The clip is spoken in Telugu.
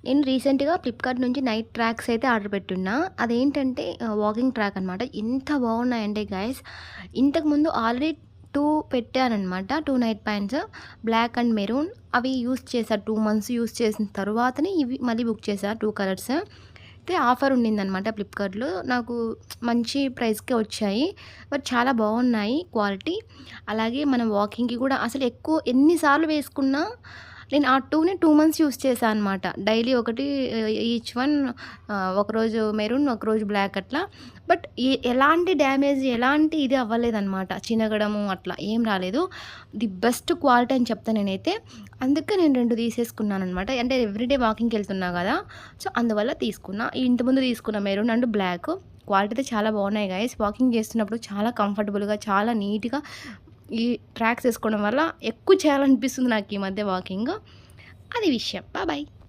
నేను రీసెంట్‌గా ఫ్లిప్‌కార్ట్ నుంచి నైట్ ట్రాక్స్ అయితే ఆర్డర్ పెట్టున్నా. అదేంటంటే వాకింగ్ ట్రాక్ అనమాట. ఎంత బాగున్నాయంటే గైస్, ఇంతకుముందు ఆల్రెడీ 2 పెట్టాననమాట. 2 night pants black and maroon. అవి యూజ్ చేశా. 2 మంత్స్ యూజ్ చేసిన తరువాతనే ఇవి మళ్ళీ బుక్ చేశా 2 కలర్స్. అయితే ఆఫర్ ఉండిందనమాట ఫ్లిప్‌కార్ట్‌లో. నాకు మంచి ప్రైస్‌కే వచ్చాయి. బట్ చాలా బాగున్నాయి క్వాలిటీ. అలాగే మనం వాకింగ్‌కి కూడా అసలు ఎక్కువ ఎన్ని సార్లు వేసుకున్నా నేను ఆ 2ని 2 మంత్స్ యూజ్ చేశా అనమాట. డైలీ ఒకటి ఈచ్ వన్, ఒకరోజు మెరూన్, ఒకరోజు బ్లాక్ అట్లా. బట్ ఎలాంటి డ్యామేజ్, ఎలాంటి ఇది అవ్వలేదనమాట. చినగడము అట్లా ఏం రాలేదు. ది బెస్ట్ క్వాలిటీ అని చెప్తా నేనైతే. అందుకే నేను 2 తీసేసుకున్నాననమాట. అంటే ఎవ్రీడే వాకింగ్‌కెళ్తున్నా గదా! సో, అందువల్ల తీసుకున్నా. ఇంతకుముందు తీసుకున్న మెరూన్ అండ్ బ్లాక్. క్వాలిటీ అయితే చాలా బాగున్నాయి గైస్. వాకింగ్ చేస్తున్నప్పుడు చాలా కంఫర్టబుల్‌గా, చాలా నీట్‌గా ఈ ట్రాక్స్ ఏసుకోవడం వల్ల ఎక్కువ చేయాలనిపిస్తుంది నాకు ఈ మధ్య వాకింగ్. అది విషయం. బాయ్.